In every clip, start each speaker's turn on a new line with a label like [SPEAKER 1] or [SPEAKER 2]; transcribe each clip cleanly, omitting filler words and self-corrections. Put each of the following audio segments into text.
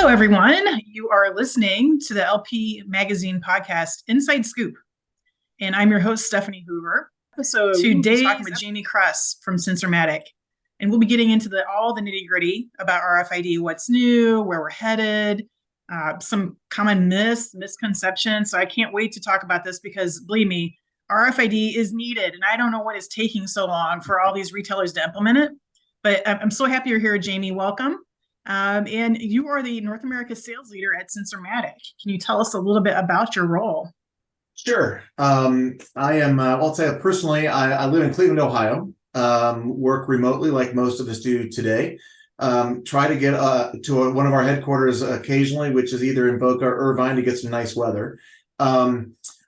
[SPEAKER 1] Hello, everyone. You are listening to the LP Magazine podcast, Inside Scoop. And I'm your host, Stefanie Hoover. So today, we're talking with Jamie Kress from Sensormatic. And we'll be getting into all the nitty gritty about RFID, what's new, where we're headed, some common misconceptions. So I can't wait to talk about this because, believe me, RFID is needed. And I don't know what is taking so long for all these retailers to implement it. But I'm so happy you're here, Jamie. Welcome. And you are the North America sales leader at Sensormatic. Can you tell us a little bit about your role?
[SPEAKER 2] Sure. I am, I'll say personally, I live in Cleveland, Ohio, work remotely like most of us do today. Try to get to one of our headquarters occasionally, which is either in Boca or Irvine to get some nice weather.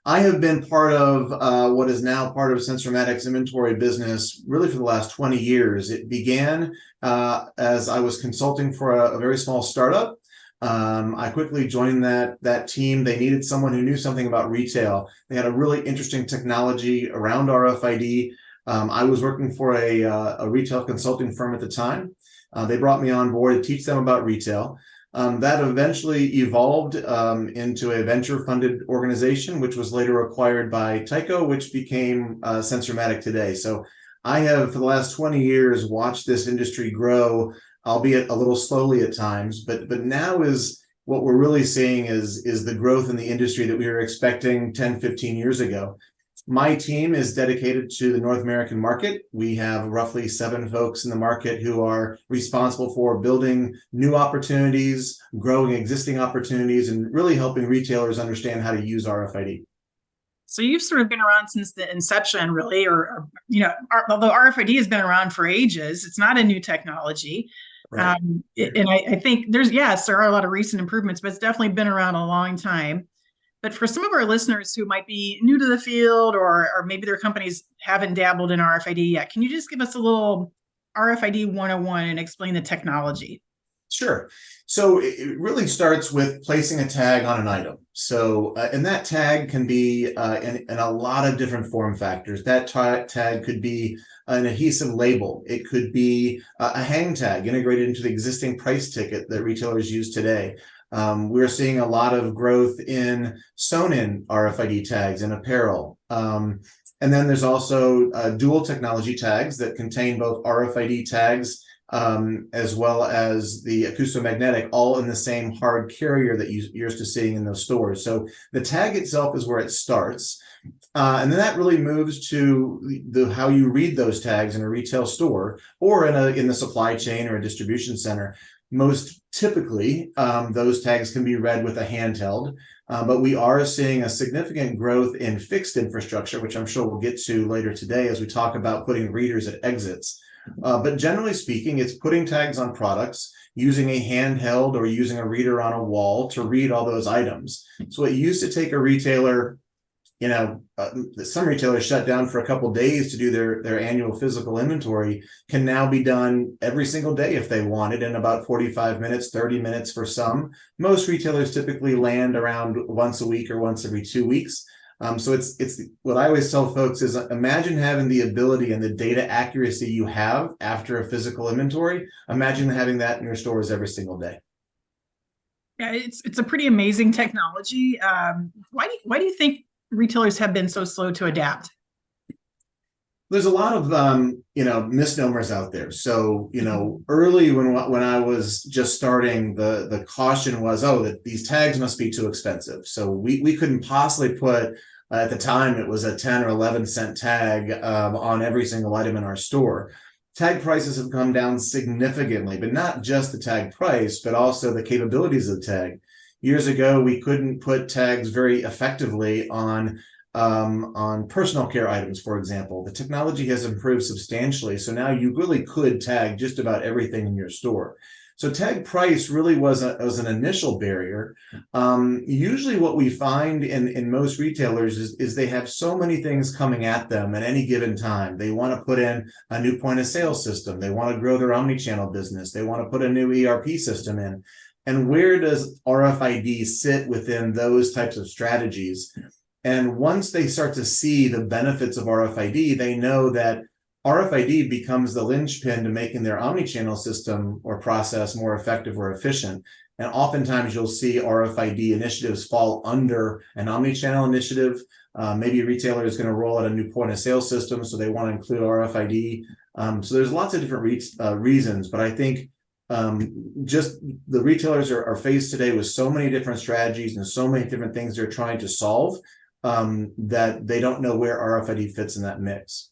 [SPEAKER 2] I have been part of what is now part of Sensormatic's inventory business really for the last 20 years. It began as I was consulting for a very small startup. I quickly joined that team. They needed someone who knew something about retail. They had a really interesting technology around RFID. I was working for a retail consulting firm at the time. They brought me on board to teach them about retail. That eventually evolved into a venture-funded organization, which was later acquired by Tyco, which became Sensormatic today. So I have, for the last 20 years, watched this industry grow, albeit a little slowly at times. But now is what we're really seeing is the growth in the industry that we were expecting 10, 15 years ago. My team is dedicated to the North American market. We have roughly 7 folks in the market who are responsible for building new opportunities, growing existing opportunities, and really helping retailers understand how to use RFID.
[SPEAKER 1] So you've sort of been around since the inception, really, although RFID has been around for ages, it's not a new technology. Right. And I think there are a lot of recent improvements, but it's definitely been around a long time. But for some of our listeners who might be new to the field or maybe their companies haven't dabbled in RFID yet, can you just give us a little RFID 101 and explain the technology?
[SPEAKER 2] Sure. So it really starts with placing a tag on an item. So, and that tag can be in a lot of different form factors. That tag could be an adhesive label. It could be a hang tag integrated into the existing price ticket that retailers use today. We're seeing a lot of growth in sewn-in RFID tags in apparel. And then there's also dual technology tags that contain both RFID tags as well as the acoustomagnetic, all in the same hard carrier that you're used to seeing in those stores. So the tag itself is where it starts. And then that really moves to how you read those tags in a retail store or in the supply chain or a distribution center. Most typically, those tags can be read with a handheld, but we are seeing a significant growth in fixed infrastructure, which I'm sure we'll get to later today as we talk about putting readers at exits. But generally speaking, it's putting tags on products, using a handheld or using a reader on a wall to read all those items. So it used to take a retailer, some retailers shut down for a couple of days to do their annual physical inventory, can now be done every single day if they wanted in about 45 minutes, 30 minutes for some. Most retailers typically land around once a week or once every 2 weeks. So it's what I always tell folks is imagine having the ability and the data accuracy you have after a physical inventory. Imagine having that in your stores every single day.
[SPEAKER 1] Yeah, it's a pretty amazing technology. Why do you think retailers have been so slow to adapt?
[SPEAKER 2] There's a lot of misnomers out there. So early when I was just starting, the caution was, that these tags must be too expensive. So we couldn't possibly put at the time it was a 10 or 11 cent tag on every single item in our store. Tag prices have come down significantly, but not just the tag price, but also the capabilities of the tag. Years ago, we couldn't put tags very effectively on personal care items, for example. The technology has improved substantially, so now you really could tag just about everything in your store. So tag price really was an initial barrier. Usually what we find in most retailers is they have so many things coming at them at any given time. They want to put in a new point of sale system. They want to grow their omni-channel business. They want to put a new ERP system in. And where does RFID sit within those types of strategies? And once they start to see the benefits of RFID, they know that RFID becomes the linchpin to making their omni-channel system or process more effective or efficient. And oftentimes you'll see RFID initiatives fall under an omni-channel initiative. Maybe a retailer is going to roll out a new point of sale system, so they want to include RFID. So there's lots of different reasons, but I think just the retailers are faced today with so many different strategies and so many different things they're trying to solve that they don't know where RFID fits in that mix.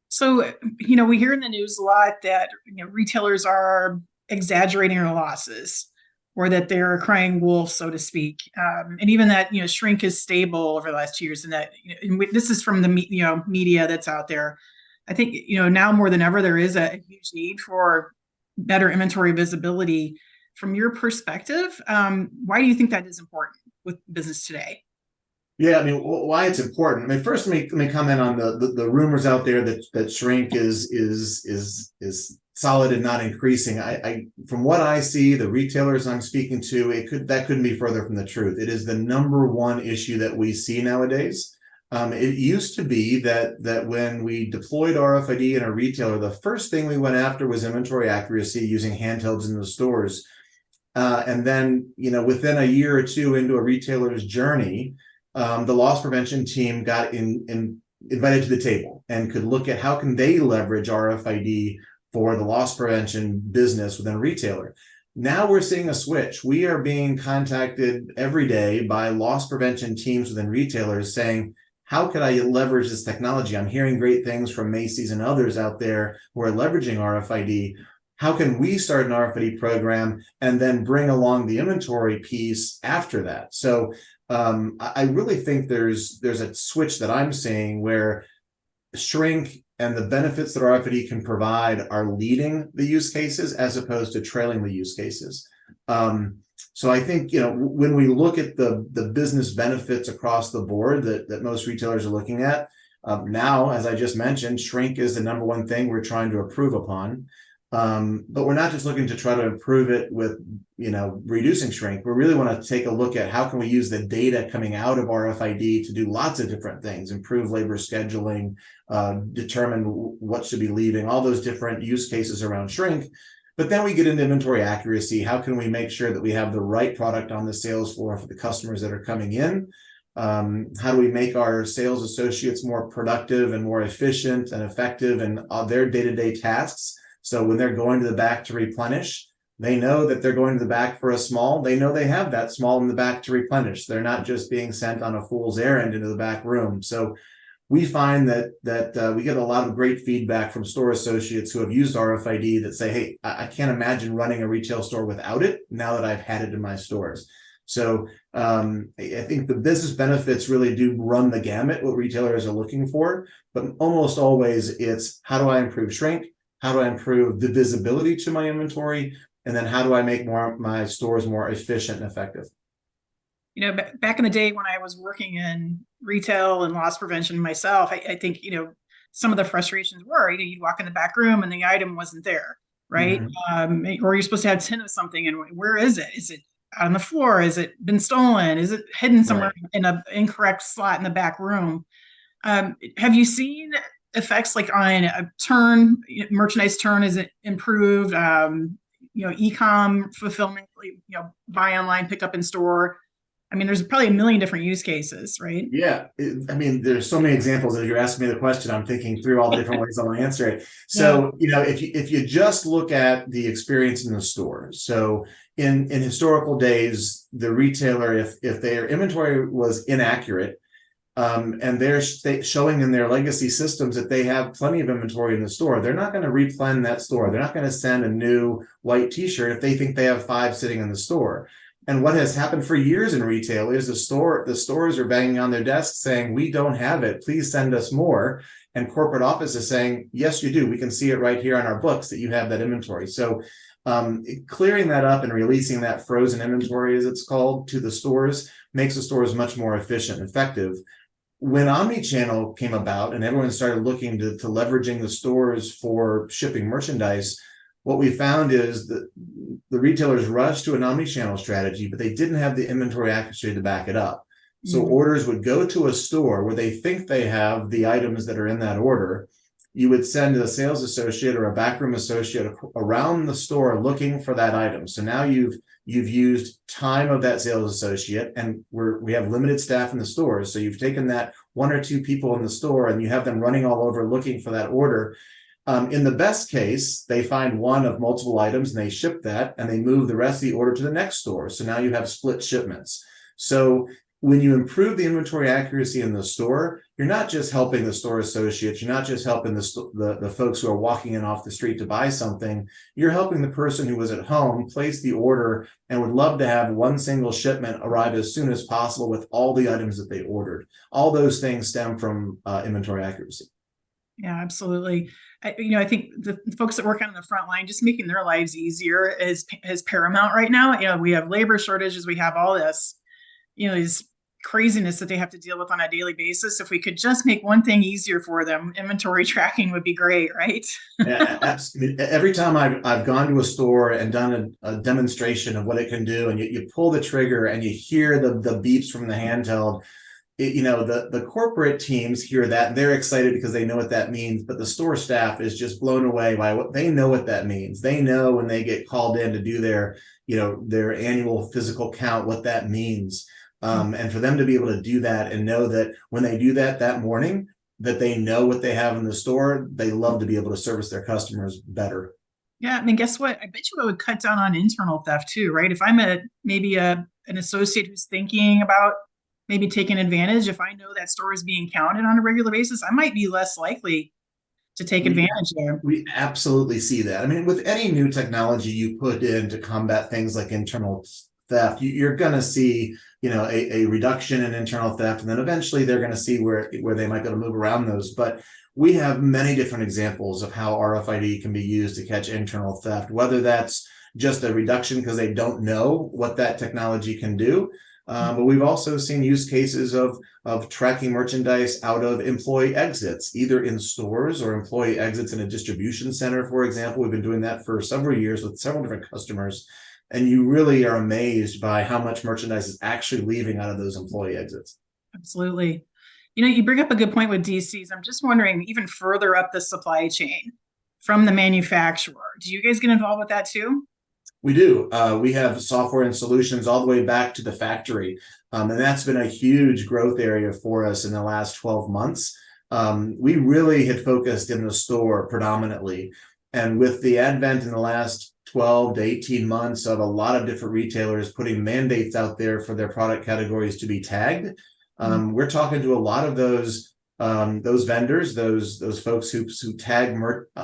[SPEAKER 1] So, we hear in the news a lot that retailers are exaggerating their losses, or that they're crying wolf, so to speak, and even that shrink is stable over the last 2 years, and that this is from the media that's out there. I think now more than ever there is a huge need for better inventory visibility. From your perspective, why do you think that is important with business today?
[SPEAKER 2] Yeah, I mean, why it's important. I mean, first, let me comment on the rumors out there that shrink is solid and not increasing. I from what I see, the retailers I'm speaking to, that couldn't be further from the truth. It is the number one issue that we see nowadays. It used to be that when we deployed RFID in a retailer, the first thing we went after was inventory accuracy using handhelds in the stores. And then, within a year or two into a retailer's journey, the loss prevention team got invited to the table and could look at how can they leverage RFID for the loss prevention business within a retailer. Now we're seeing a switch. We are being contacted every day by loss prevention teams within retailers saying, how could I leverage this technology? I'm hearing great things from Macy's and others out there who are leveraging RFID. How can we start an RFID program and then bring along the inventory piece after that? So I really think there's a switch that I'm seeing where shrink and the benefits that RFID can provide are leading the use cases as opposed to trailing the use cases. So I think, when we look at the business benefits across the board that most retailers are looking at, now, as I just mentioned, shrink is the number one thing we're trying to improve upon. But we're not just looking to try to improve it with, reducing shrink. We really want to take a look at how can we use the data coming out of RFID to do lots of different things, improve labor scheduling, determine what should be leaving, all those different use cases around shrink. But then we get into inventory accuracy. How can we make sure that we have the right product on the sales floor for the customers that are coming in? How do we make our sales associates more productive and more efficient and effective in their day-to-day tasks? So when they're going to the back to replenish, they know that they're going to the back for a small. They know they have that small in the back to replenish. They're not just being sent on a fool's errand into the back room. So we find that we get a lot of great feedback from store associates who have used RFID that say, hey, I can't imagine running a retail store without it now that I've had it in my stores. So I think the business benefits really do run the gamut, what retailers are looking for. But almost always it's how do I improve shrink? How do I improve the visibility to my inventory? And then how do I make my stores more efficient and effective?
[SPEAKER 1] Back in the day when I was working in retail and loss prevention myself, I think, some of the frustrations were, you'd walk in the back room and the item wasn't there, right? Mm-hmm. Or you're supposed to have 10 of something, and where is it? Is it out on the floor? Is it been stolen? Is it hidden somewhere in an incorrect slot in the back room? Have you seen effects like on a turn, merchandise turn? Is it improved? E-com fulfillment, buy online, pick up in store. I mean, there's probably a million different use cases, right?
[SPEAKER 2] Yeah. There's so many examples. As you're asking me the question, I'm thinking through all the different ways I want to answer it. So, if you just look at the experience in the store. So in historical days, the retailer, if their inventory was inaccurate, and they're showing in their legacy systems that they have plenty of inventory in the store, they're not going to replenish that store. They're not going to send a new white t-shirt if they think they have 5 sitting in the store. And what has happened for years in retail is the stores are banging on their desks saying, we don't have it, please send us more. And corporate office is saying, yes, you do. We can see it right here on our books that you have that inventory. So clearing that up and releasing that frozen inventory, as it's called, to the stores makes the stores much more efficient and effective. When omni-channel came about and everyone started looking to leveraging the stores for shipping merchandise, what we found is that the retailers rushed to an omni-channel strategy, but they didn't have the inventory accuracy to back it up. So orders would go to a store where they think they have the items that are in that order. You would send a sales associate or a backroom associate around the store looking for that item. So now you've you've used time of that sales associate, and we have limited staff in the stores. So you've taken that one or two people in the store and you have them running all over looking for that order. In the best case, they find one of multiple items and they ship that and they move the rest of the order to the next store. So now you have split shipments. So when you improve the inventory accuracy in the store, you're not just helping the store associates, you're not just helping the folks who are walking in off the street to buy something, you're helping the person who was at home place the order and would love to have one single shipment arrive as soon as possible with all the items that they ordered. All those things stem from inventory accuracy.
[SPEAKER 1] Yeah, absolutely. I think the folks that work on the front line, just making their lives easier is paramount right now. We have labor shortages, we have all this, these craziness that they have to deal with on a daily basis. If we could just make one thing easier for them, inventory tracking would be great, right?
[SPEAKER 2] Yeah, absolutely. Every time I've gone to a store and done a demonstration of what it can do, and you pull the trigger and you hear the beeps from the handheld, the corporate teams hear that and they're excited because they know what that means, but the store staff is just blown away by what they know what that means. They know when they get called in to do their annual physical count, what that means. And for them to be able to do that and know that when they do that morning, that they know what they have in the store, they love to be able to service their customers better.
[SPEAKER 1] Yeah, I mean, guess what? I bet you it would cut down on internal theft too, right? If I'm maybe an associate who's thinking about maybe taking advantage, if I know that store is being counted on a regular basis, I might be less likely to take advantage there.
[SPEAKER 2] We absolutely see that. I mean, with any new technology you put in to combat things like internal theft, you're going to see, a reduction in internal theft, and then eventually they're going to see where they might be able to move around those. But we have many different examples of how RFID can be used to catch internal theft, whether that's just a reduction because they don't know what that technology can do. But we've also seen use cases of tracking merchandise out of employee exits, either in stores or employee exits in a distribution center, for example. We've been doing that for several years with several different customers. And you really are amazed by how much merchandise is actually leaving out of those employee exits.
[SPEAKER 1] Absolutely. You bring up a good point with DCs. I'm just wondering, even further up the supply chain from the manufacturer, do you guys get involved with that too?
[SPEAKER 2] We do. We have software and solutions all the way back to the factory. And that's been a huge growth area for us in the last 12 months. We really had focused in the store predominantly. And with the advent in the last 12 to 18 months of a lot of different retailers putting mandates out there for their product categories to be tagged, we're talking to a lot of those vendors, those folks who tag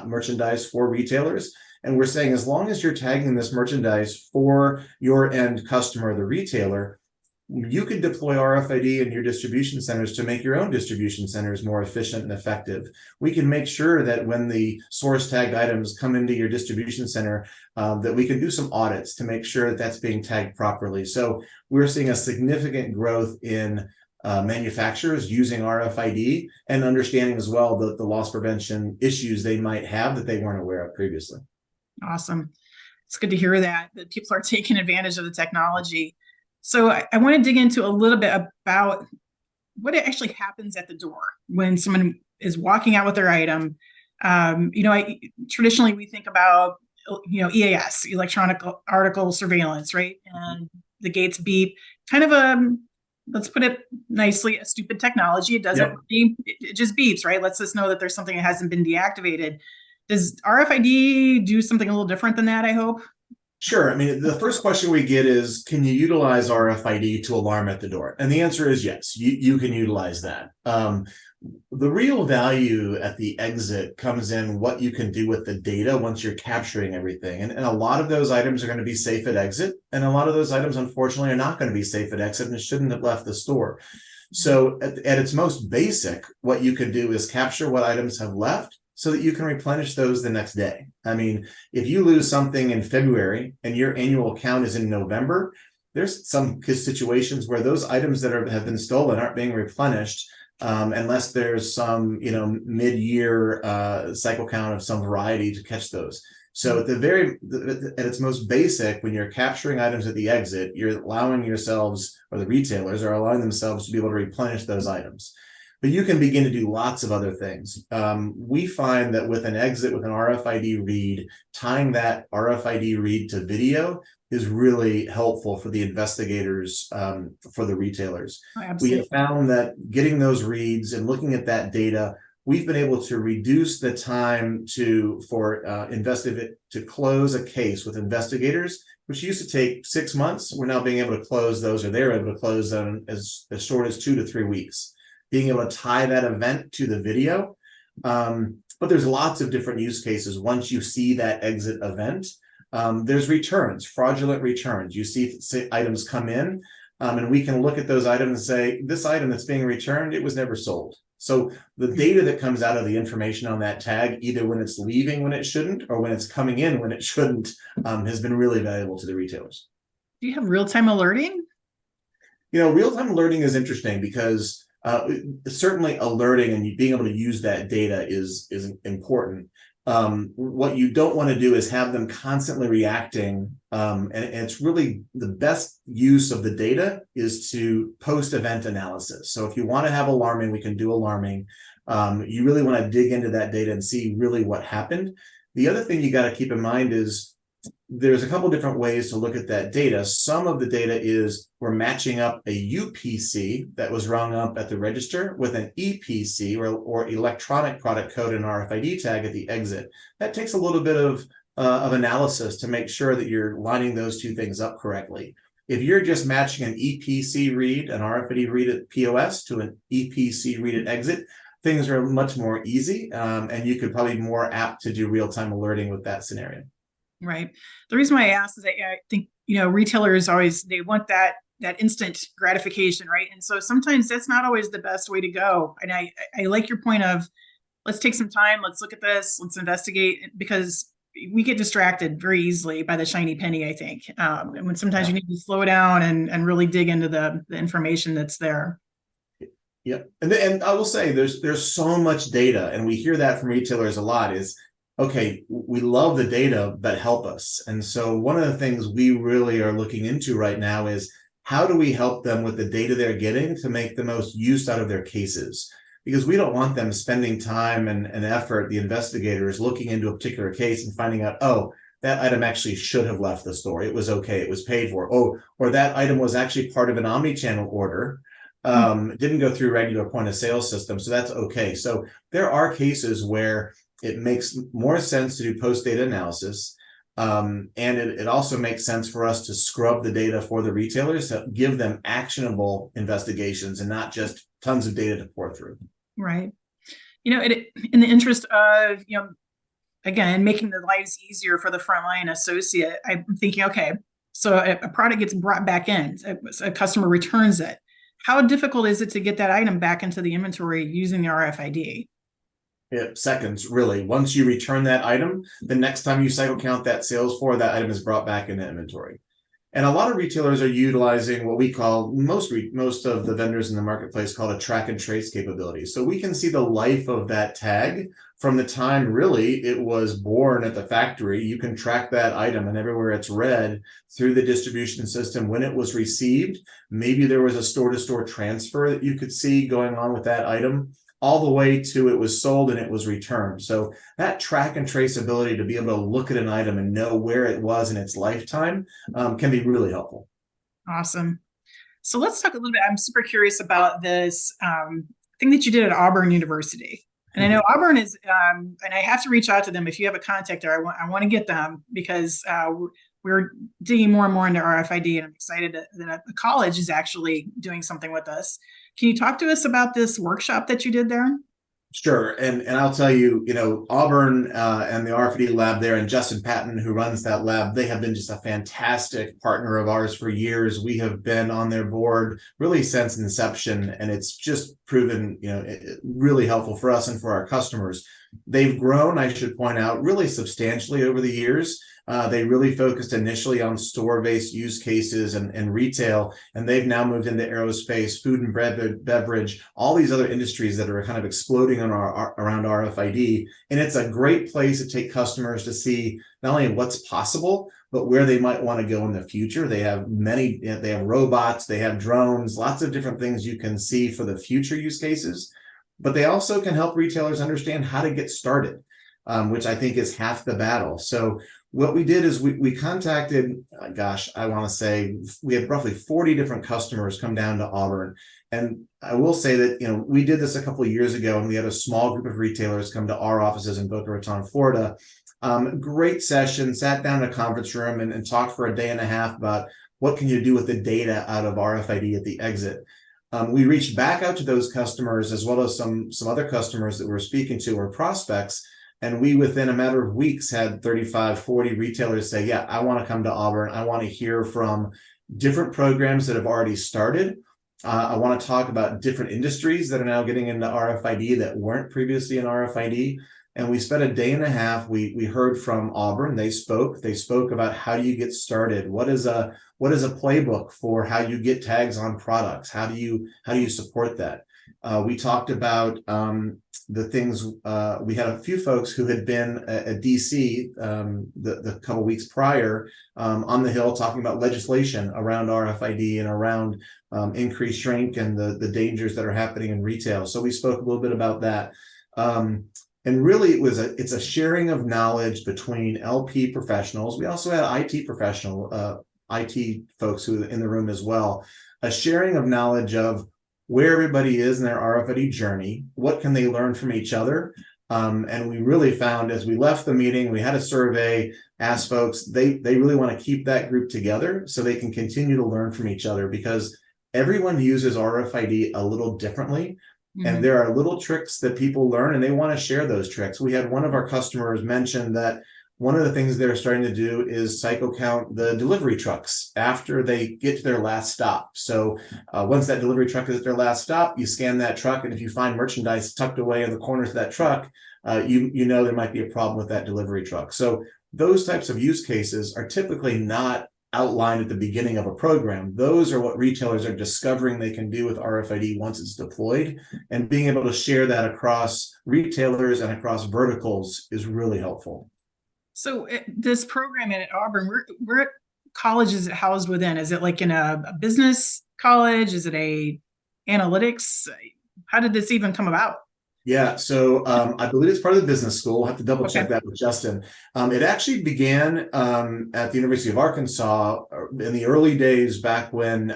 [SPEAKER 2] merchandise for retailers. And we're saying, as long as you're tagging this merchandise for your end customer, the retailer, you could deploy RFID in your distribution centers to make your own distribution centers more efficient and effective. We can make sure that when the source tagged items come into your distribution center, that we can do some audits to make sure that that's being tagged properly. So we're seeing a significant growth in manufacturers using RFID and understanding as well the loss prevention issues they might have that they weren't aware of previously.
[SPEAKER 1] Awesome. It's good to hear that people are taking advantage of the technology. So I want to dig into a little bit about what actually happens at the door when someone is walking out with their item. Traditionally we think about, EAS, electronic article surveillance, right? And the gates beep, kind of let's put it nicely, a stupid technology. It doesn't beep, it just beeps, right? Lets us know that there's something that hasn't been deactivated. Does RFID do something a little different than that, I hope?
[SPEAKER 2] Sure. I mean, the first question we get is, can you utilize RFID to alarm at the door? And the answer is yes, you can utilize that. The real value at the exit comes in what you can do with the data once you're capturing everything. And a lot of those items are going to be safe at exit. And a lot of those items, unfortunately, are not going to be safe at exit and shouldn't have left the store. So at its most basic, what you can do is capture what items have left so that you can replenish those the next day. I mean, if you lose something in February and your annual count is in November, there's some situations where those items that have been stolen aren't being replenished unless there's some, mid-year cycle count of some variety to catch those. So at its most basic, when you're capturing items at the exit, you're allowing yourselves, or the retailers are allowing themselves to be able to replenish those items. but you can begin to do lots of other things. We find that with an exit with an RFID read, tying that RFID read to video is really helpful for the investigators, for the retailers. We have found that getting those reads and looking at that data, we've been able to reduce the time for to close a case with investigators, which used to take 6 months. We're now being able to close those, or they're able to close them as short as 2 to 3 weeks. Being able to tie that event to the video. But there's lots of different use cases. Once you see that exit event, there's returns, fraudulent returns. You see items come in, and we can look at those items and say, this item that's being returned, it was never sold. So the data that comes out of the information on that tag, either when it's leaving when it shouldn't, or when it's coming in when it shouldn't, has been really valuable to the retailers.
[SPEAKER 1] Do you have real-time alerting?
[SPEAKER 2] Real-time alerting is interesting because certainly alerting and being able to use that data is important. What you don't want to do is have them constantly reacting, and it's really the best use of the data is to post-event analysis. So if you want to have alarming, we can do alarming. You really want to dig into that data and see really what happened. The other thing you got to keep in mind is there's a couple different ways to look at that data. Some of the data is we're matching up a UPC that was rung up at the register with an EPC or electronic product code and RFID tag at the exit. That takes a little bit of analysis to make sure that you're lining those two things up correctly. If you're just matching an EPC read, an RFID read at POS to an EPC read at exit, things are much more easy, and you could probably be more apt to do real-time alerting with that scenario.
[SPEAKER 1] Right. The reason why I asked is I think, retailers they want that instant gratification, right? And so sometimes that's not always the best way to go. And I like your point of, let's take some time, let's look at this, let's investigate, because we get distracted very easily by the shiny penny, I think. And when sometimes you need to slow down and really dig into the information that's there.
[SPEAKER 2] Yep. And I will say there's so much data, and we hear that from retailers a lot is, okay, we love the data, but help us. And so one of the things we really are looking into right now is how do we help them with the data they're getting to make the most use out of their cases? Because we don't want them spending time and effort, the investigators, looking into a particular case and finding out, oh, that item actually should have left the store. It was okay. It was paid for. Oh, or that item was actually part of an omni-channel order. Didn't go through regular point of sale system. So that's okay. So there are cases where it makes more sense to do post-data analysis. And it also makes sense for us to scrub the data for the retailers to give them actionable investigations and not just tons of data to pour through.
[SPEAKER 1] Right. In the interest of, again, making the lives easier for the frontline associate, I'm thinking, okay, so a product gets brought back in, a customer returns it. How difficult is it to get that item back into the inventory using the RFID?
[SPEAKER 2] Seconds, really. Once you return that item, the next time you cycle count that sales for, that item is brought back into inventory. And a lot of retailers are utilizing what we call, most of the vendors in the marketplace call a track and trace capability. So we can see the life of that tag from the time really it was born at the factory. You can track that item and everywhere it's read through the distribution system when it was received. Maybe there was a store-to-store transfer that you could see going on with that item, all the way to it was sold and it was returned. So that track and trace ability to be able to look at an item and know where it was in its lifetime can be really helpful.
[SPEAKER 1] Awesome. So let's talk a little bit. I'm super curious about this thing that you did at Auburn University. And I know Auburn is, and I have to reach out to them. If you have a contact there, I want to get them because we're digging more and more into RFID, and I'm excited that the college is actually doing something with us. Can you talk to us about this workshop that you did there?
[SPEAKER 2] Sure. And I'll tell you, Auburn and the RFID lab there, and Justin Patton, who runs that lab, they have been just a fantastic partner of ours for years. We have been on their board really since inception, and it's just proven, really helpful for us and for our customers. They've grown, I should point out, really substantially over the years. They really focused initially on store-based use cases and retail, and they've now moved into aerospace, food and beverage, all these other industries that are kind of exploding around RFID. And it's a great place to take customers to see not only what's possible, but where they might want to go in the future. They have they have robots, they have drones, lots of different things you can see for the future use cases. but they also can help retailers understand how to get started, which I think is half the battle. So what we did is we contacted, I want to say we had roughly 40 different customers come down to Auburn. And I will say that, we did this a couple of years ago, and we had a small group of retailers come to our offices in Boca Raton, Florida. Great session, sat down in a conference room and talked for a day and a half about what can you do with the data out of RFID at the exit. We reached back out to those customers as well as some other customers that we're speaking to or prospects. And we, within a matter of weeks, had 35, 40 retailers say, yeah, I want to come to Auburn. I want to hear from different programs that have already started. I want to talk about different industries that are now getting into RFID that weren't previously in RFID. And we spent a day and a half. We heard from Auburn. They spoke about how do you get started? What is a playbook for how you get tags on products? How do you support that? We talked about the things. We had a few folks who had been at DC the couple weeks prior on the Hill talking about legislation around RFID and around increased shrink and the dangers that are happening in retail. So we spoke a little bit about that. And really, it's a sharing of knowledge between LP professionals. We also had IT folks who are in the room as well. A sharing of knowledge of where everybody is in their RFID journey, what can they learn from each other. And we really found as we left the meeting, we had a survey, asked folks, they really want to keep that group together so they can continue to learn from each other, because everyone uses RFID a little differently. Mm-hmm. And there are little tricks that people learn and they want to share those tricks. We had one of our customers mention that one of the things they're starting to do is cycle count the delivery trucks after they get to their last stop. So once that delivery truck is at their last stop, you scan that truck. And if you find merchandise tucked away in the corners of that truck, you know there might be a problem with that delivery truck. So those types of use cases are typically not outlined at the beginning of a program. Those are what retailers are discovering they can do with RFID once it's deployed, and being able to share that across retailers and across verticals is really helpful.
[SPEAKER 1] So this program at Auburn, where college is it housed within? Is it like in a business college? Is it a analytics? How did this even come about?
[SPEAKER 2] Yeah, so I believe it's part of the business school. We'll have to double check that with Justin. It actually began at the University of Arkansas in the early days back when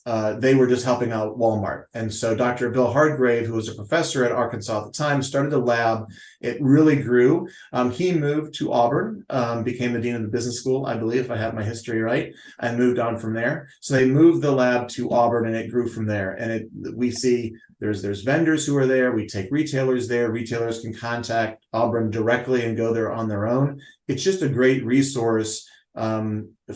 [SPEAKER 2] they were just helping out Walmart. And so Dr. Bill Hardgrave, who was a professor at Arkansas at the time, started a lab. It really grew. He moved to Auburn, became the dean of the business school, I believe, if I have my history right, and moved on from there. So they moved the lab to Auburn and it grew from there. And we see there's vendors who are there. We take retailers there. Retailers can contact Auburn directly and go there on their own. It's just a great resource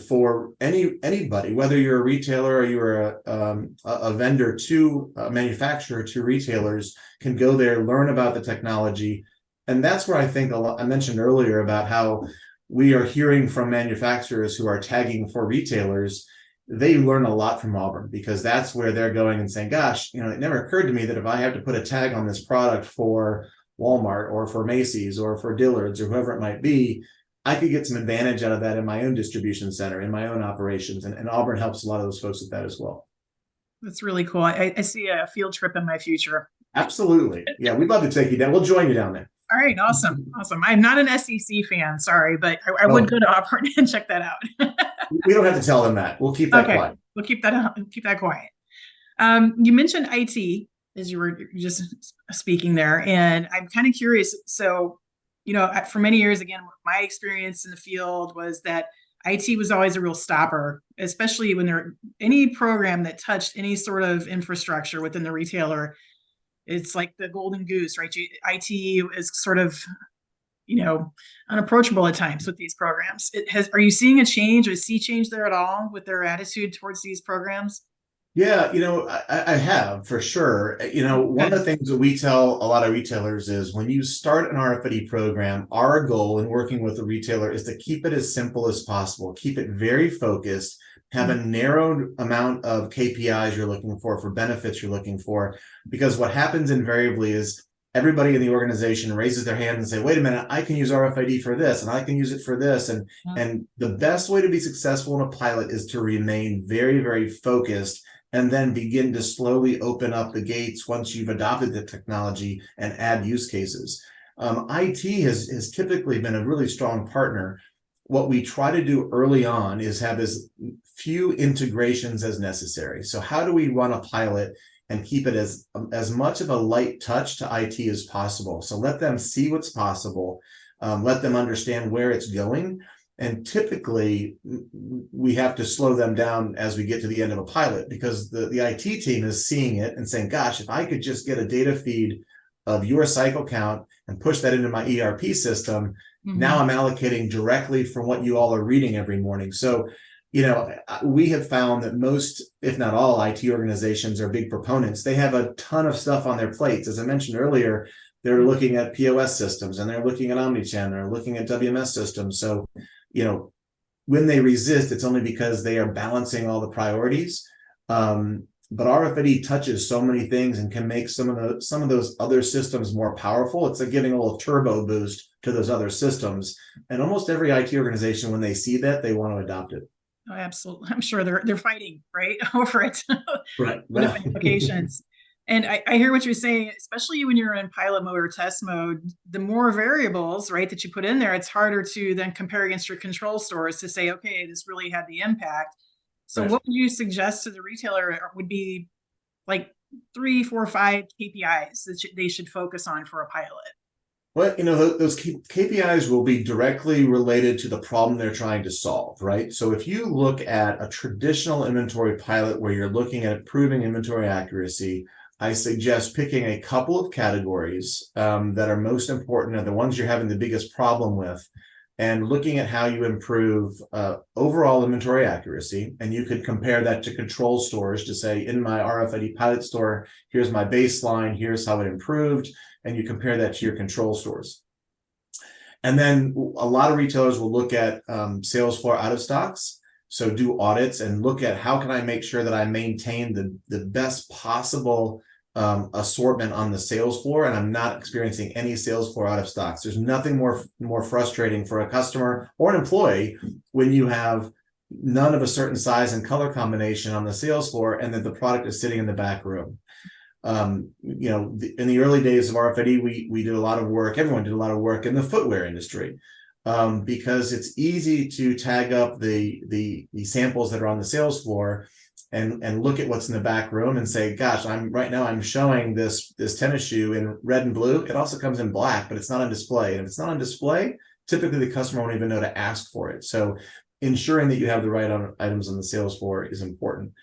[SPEAKER 2] for anybody, whether you're a retailer or you're a vendor to a manufacturer to retailers, can go there, learn about the technology. And that's where I think I mentioned earlier about how we are hearing from manufacturers who are tagging for retailers. They learn a lot from Auburn, because that's where they're going and saying, gosh, it never occurred to me that if I have to put a tag on this product for Walmart or for Macy's or for Dillard's or whoever it might be, I could get some advantage out of that in my own distribution center, in my own operations. And Auburn helps a lot of those folks with that as well.
[SPEAKER 1] That's really cool. I see a field trip in my future.
[SPEAKER 2] Absolutely. Yeah, we'd love to take you down. We'll join you down there.
[SPEAKER 1] All right. Awesome. I'm not an SEC fan, sorry, but I would go to Auburn and check that out.
[SPEAKER 2] We don't have to tell them that. We'll keep that quiet.
[SPEAKER 1] We'll keep that quiet. You mentioned IT as you were just speaking there, and I'm kind of curious. So, for many years, again, my experience in the field was that IT was always a real stopper, especially when any program that touched any sort of infrastructure within the retailer. It's like the golden goose, right? IT is sort of, unapproachable at times with these programs. Are you seeing a change or sea change there at all with their attitude towards these programs?
[SPEAKER 2] Yeah, I have, for sure. One of the things that we tell a lot of retailers is when you start an RFID program, our goal in working with the retailer is to keep it as simple as possible, keep it very focused, have a narrowed amount of KPIs you're looking for benefits you're looking for, because what happens invariably is everybody in the organization raises their hand and say, wait a minute, I can use RFID for this and I can use it for this. And the best way to be successful in a pilot is to remain very, very focused and then begin to slowly open up the gates once you've adopted the technology and add use cases. IT has typically been a really strong partner. What we try to do early on is have as few integrations as necessary. So how do we run a pilot and keep it as much of a light touch to IT as possible? So let them see what's possible, let them understand where it's going. And typically, we have to slow them down as we get to the end of a pilot, because the IT team is seeing it and saying, gosh, if I could just get a data feed of your cycle count and push that into my ERP system, now I'm allocating directly from what you all are reading every morning. So, we have found that most, if not all, IT organizations are big proponents. They have a ton of stuff on their plates. As I mentioned earlier, they're looking at POS systems, and they're looking at omnichannel, they're looking at WMS systems. So, when they resist, it's only because they are balancing all the priorities. But RFID touches so many things and can make some of those other systems more powerful. It's like giving a little turbo boost to those other systems. And almost every IT organization, when they see that, they want to adopt it.
[SPEAKER 1] Oh, absolutely. I'm sure they're fighting right over it.
[SPEAKER 2] Right.
[SPEAKER 1] Different applications. And I hear what you're saying, especially when you're in pilot mode or test mode. The more variables, right, that you put in there, it's harder to then compare against your control stores to say, okay, this really had the impact. So
[SPEAKER 2] Right.
[SPEAKER 1] what would you suggest to the retailer would be like 3, 4, 5 KPIs that they should focus on for a pilot?
[SPEAKER 2] Well, those KPIs will be directly related to the problem they're trying to solve, right? So if you look at a traditional inventory pilot where you're looking at proving inventory accuracy, I suggest picking a couple of categories that are most important and the ones you're having the biggest problem with, and looking at how you improve overall inventory accuracy. And you could compare that to control stores to say, in my RFID pilot store, here's my baseline, here's how it improved, and you compare that to your control stores. And then a lot of retailers will look at sales floor out of stocks. So do audits and look at how can I make sure that I maintain the best possible assortment on the sales floor, and I'm not experiencing any sales floor out of stocks. There's nothing more frustrating for a customer or an employee when you have none of a certain size and color combination on the sales floor and that the product is sitting in the back room. In the early days of RFID, we did a lot of work. Everyone did a lot of work in the footwear industry because it's easy to tag up the samples that are on the sales floor and look at what's in the back room and say, gosh, I'm showing this tennis shoe in red and blue. It also comes in black, but it's not on display. And if it's not on display, typically the customer won't even know to ask for it. So ensuring that you have the right items on the sales floor is important.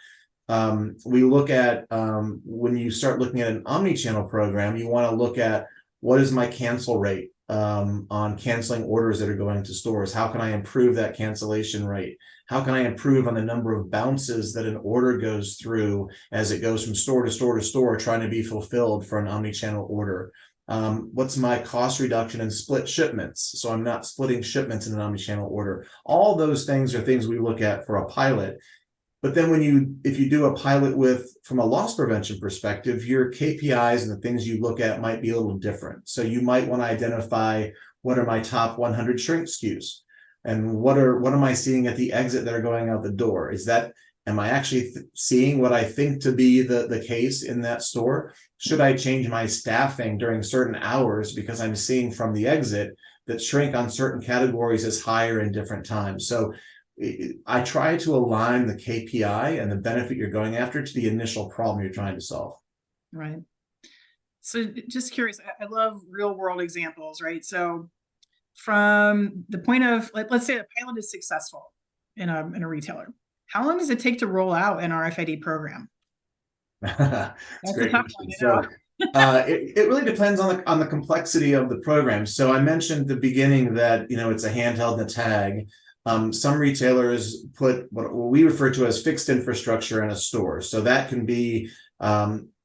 [SPEAKER 2] We look at when you start looking at an omni-channel program, you want to look at what is my cancel rate on canceling orders that are going to stores. How can I improve that cancellation rate? How can I improve on the number of bounces that an order goes through as it goes from store to store to store, trying to be fulfilled for an omni-channel order? What's my cost reduction in split shipments? So I'm not splitting shipments in an omni-channel order. All those things are things we look at for a pilot. But then if you do a pilot from a loss prevention perspective, your KPIs and the things you look at might be a little different. So you might want to identify what are my top 100 shrink SKUs, and what am I seeing at the exit that are going out the door? Am I actually seeing what I think to be the case in that store? Should I change my staffing during certain hours because I'm seeing from the exit that shrink on certain categories is higher in different times? So I try to align the KPI and the benefit you're going after to the initial problem you're trying to solve.
[SPEAKER 1] Right. So just curious, I love real world examples, right? So from the point of, let's say a pilot is successful in a retailer, how long does it take to roll out an RFID program?
[SPEAKER 2] That's a great question. So it really depends on the complexity of the program. So I mentioned at the beginning that it's a handheld and a tag. Some retailers put what we refer to as fixed infrastructure in a store. So that can be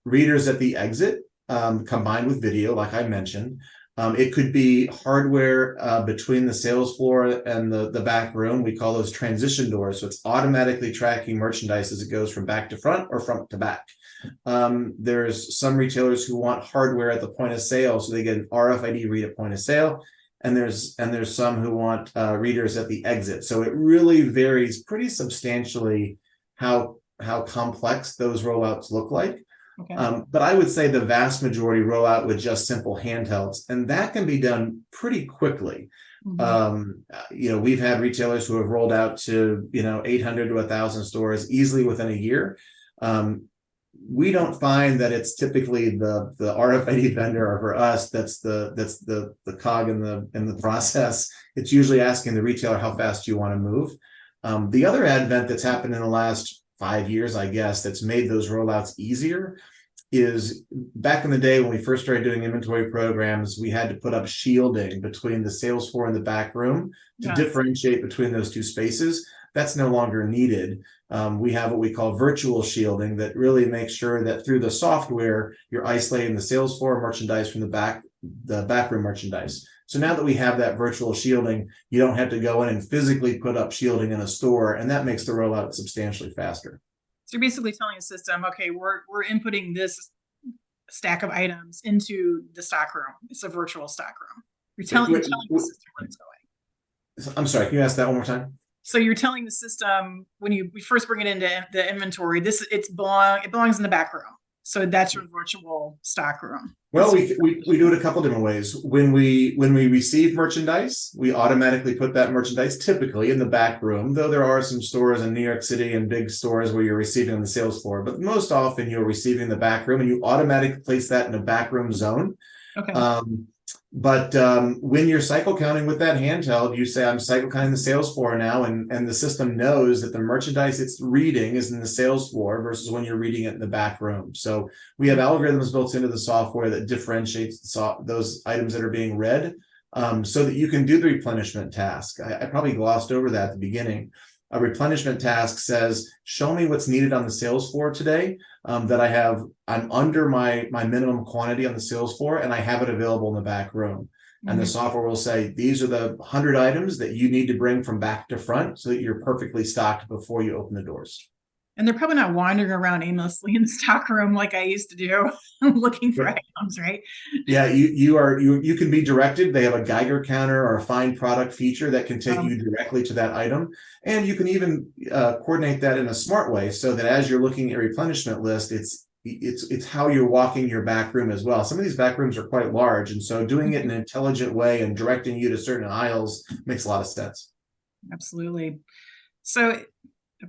[SPEAKER 2] readers at the exit combined with video, like I mentioned. It could be hardware between the sales floor and the back room. We call those transition doors. So it's automatically tracking merchandise as it goes from back to front or front to back. There's some retailers who want hardware at the point of sale, so they get an RFID read at point of sale. And there's some who want readers at the exit. So it really varies pretty substantially how how complex those rollouts look like.
[SPEAKER 1] Okay.
[SPEAKER 2] But I would say the vast majority roll out with just simple handhelds, and that can be done pretty quickly. We've had retailers who have rolled out to 800 to 1,000 stores easily within a year. We don't find that it's typically the RFID vendor, or for us, that's the cog in the process. It's usually asking the retailer how fast you want to move. The other advent that's happened in the last 5 years, I guess, that's made those rollouts easier is back in the day when we first started doing inventory programs, we had to put up shielding between the sales floor and the back room to differentiate between those two spaces. That's no longer needed. We have what we call virtual shielding that really makes sure that through the software, you're isolating the sales floor merchandise from the backroom merchandise. So now that we have that virtual shielding, you don't have to go in and physically put up shielding in a store, and that makes the rollout substantially faster.
[SPEAKER 1] So you're basically telling a system, okay, we're inputting this stack of items into the stock room. It's a virtual stock room. You're telling the system where it's going.
[SPEAKER 2] I'm sorry, can you ask that one more time?
[SPEAKER 1] So you're telling the system when we first bring it into the inventory, it belongs in the back room. So that's your virtual stock room.
[SPEAKER 2] Well, we do it a couple different ways. When we receive merchandise, we automatically put that merchandise typically in the back room, though there are some stores in New York City and big stores where you're receiving on the sales floor. But most often you're receiving the back room, and you automatically place that in a back room zone.
[SPEAKER 1] Okay.
[SPEAKER 2] But when you're cycle counting with that handheld, you say, I'm cycle counting the sales floor now, and the system knows that the merchandise it's reading is in the sales floor versus when you're reading it in the back room. So we have algorithms built into the software that differentiates those items that are being read so that you can do the replenishment task. I probably glossed over that at the beginning. A replenishment task says, show me what's needed on the sales floor today that I'm under my minimum quantity on the sales floor, and I have it available in the back room. And the software will say, these are the 100 items that you need to bring from back to front so that you're perfectly stocked before you open the doors.
[SPEAKER 1] And they're probably not wandering around aimlessly in the stock room like I used to do, looking for items, right?
[SPEAKER 2] Yeah, you can be directed. They have a Geiger counter or a find product feature that can take you directly to that item. And you can even coordinate that in a smart way so that as you're looking at a replenishment list, it's how you're walking your back room as well. Some of these back rooms are quite large, and so doing it in an intelligent way and directing you to certain aisles makes a lot of sense.
[SPEAKER 1] Absolutely. So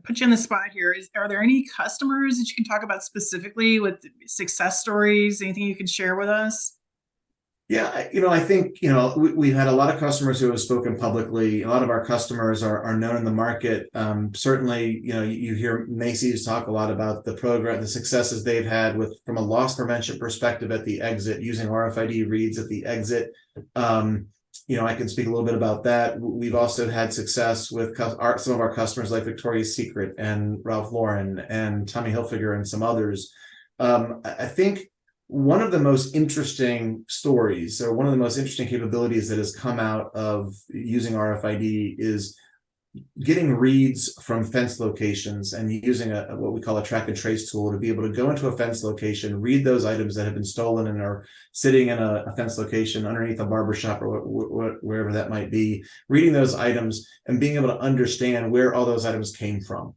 [SPEAKER 1] put you on the spot here. Are there any customers that you can talk about specifically with success stories? Anything you can share with us?
[SPEAKER 2] Yeah, I think, we've had a lot of customers who have spoken publicly. A lot of our customers are known in the market. Certainly, you hear Macy's talk a lot about the program, the successes they've had from a loss prevention perspective at the exit, using RFID reads at the exit. I can speak a little bit about that. We've also had success with some of our customers like Victoria's Secret and Ralph Lauren and Tommy Hilfiger and some others. I think one of the most interesting stories, or one of the most interesting capabilities that has come out of using RFID is getting reads from fence locations and using what we call a track and trace tool to be able to go into a fence location, read those items that have been stolen and are sitting in a fence location underneath a barbershop or wherever that might be, reading those items and being able to understand where all those items came from.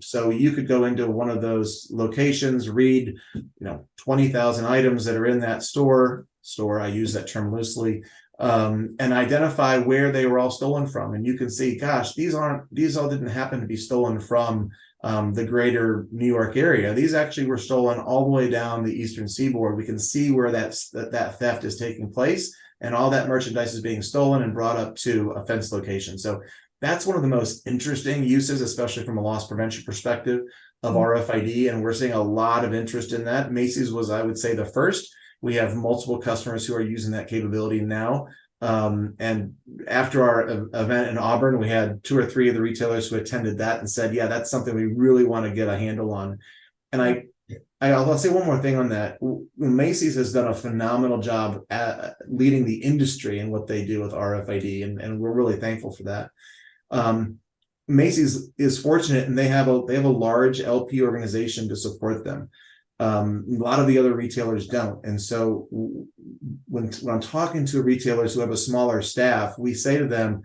[SPEAKER 2] So you could go into one of those locations, read 20,000 items that are in that store, I use that term loosely, and identify where they were all stolen from. And you can see, gosh, these all didn't happen to be stolen from the greater New York area. These actually were stolen all the way down the Eastern Seaboard. We can see where that theft is taking place, and all that merchandise is being stolen and brought up to a fence location. So that's one of the most interesting uses, especially from a loss prevention perspective of RFID. And we're seeing a lot of interest in that. Macy's was, I would say, the first. We have multiple customers who are using that capability now. And after our event in Auburn, we had 2 or 3 of the retailers who attended that and said, yeah, that's something we really want to get a handle on. And I'll say one more thing on that. Macy's has done a phenomenal job at leading the industry in what they do with RFID, and we're really thankful for that. Macy's is fortunate, and they have a large LP organization to support them. A lot of the other retailers don't. And so when I'm talking to retailers who have a smaller staff, we say to them,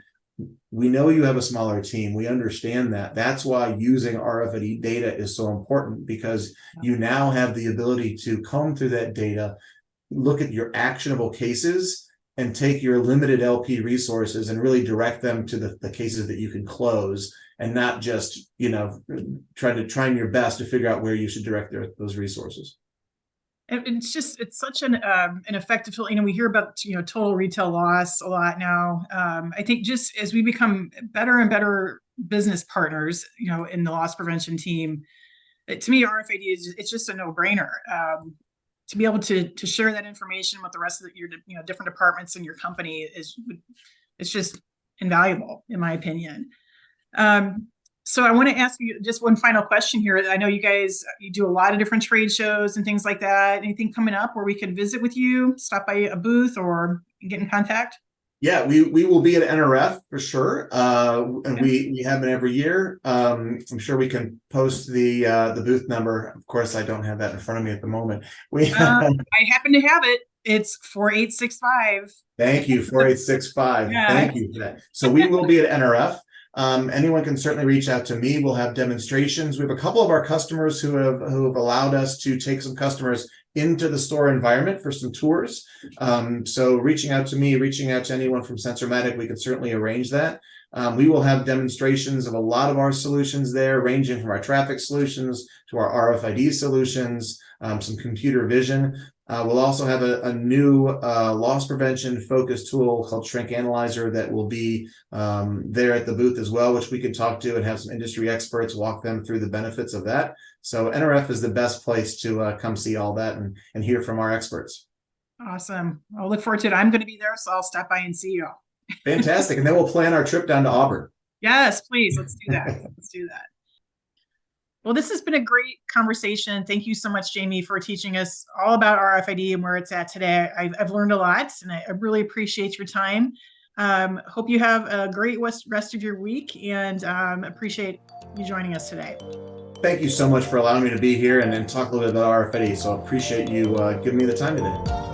[SPEAKER 2] We know you have a smaller team. We understand that. That's why using RFID data is so important, because you now have the ability to comb through that data, look at your actionable cases, and take your limited LP resources and really direct them to the cases that you can close, and not just, trying your best to figure out where you should direct those resources.
[SPEAKER 1] It's such an effective tool. We hear about, total retail loss a lot now. I think just as we become better and better business partners, in the loss prevention team, to me, RFID it's just a no-brainer. To be able to share that information with the rest of your, different departments in your company it's just invaluable, in my opinion. So I want to ask you just one final question here. I know you do a lot of different trade shows and things like that. Anything coming up where we could visit with you, stop by a booth, or get in contact?
[SPEAKER 2] Yeah, we will be at NRF for sure. And we have been every year. I'm sure we can post the booth number. Of course, I don't have that in front of me at the moment.
[SPEAKER 1] I happen to have it. It's 4865.
[SPEAKER 2] Thank you, 4865.
[SPEAKER 1] Yeah.
[SPEAKER 2] Thank you for that. So we will be at NRF. Anyone can certainly reach out to me. We'll have demonstrations. We have a couple of our customers who have allowed us to take some customers into the store environment for some tours. So reaching out to me, reaching out to anyone from Sensormatic, we could certainly arrange that. We will have demonstrations of a lot of our solutions there, ranging from our traffic solutions to our RFID solutions, some computer vision. We'll also have a new loss prevention focused tool called Shrink Analyzer that will be there at the booth as well, which we can talk to and have some industry experts walk them through the benefits of that. So NRF is the best place to come see all that and hear from our experts.
[SPEAKER 1] Awesome. I'll look forward to it. I'm going to be there, so I'll stop by and see you.
[SPEAKER 2] Fantastic. And then we'll plan our trip down to Auburn.
[SPEAKER 1] Yes, please. Let's do that. Let's do that. Well, this has been a great conversation. Thank you so much, Jamie, for teaching us all about RFID and where it's at today. I've learned a lot, and I really appreciate your time. Hope you have a great rest of your week, and appreciate you joining us today.
[SPEAKER 2] Thank you so much for allowing me to be here and talk a little bit about RFID. So I appreciate you giving me the time today.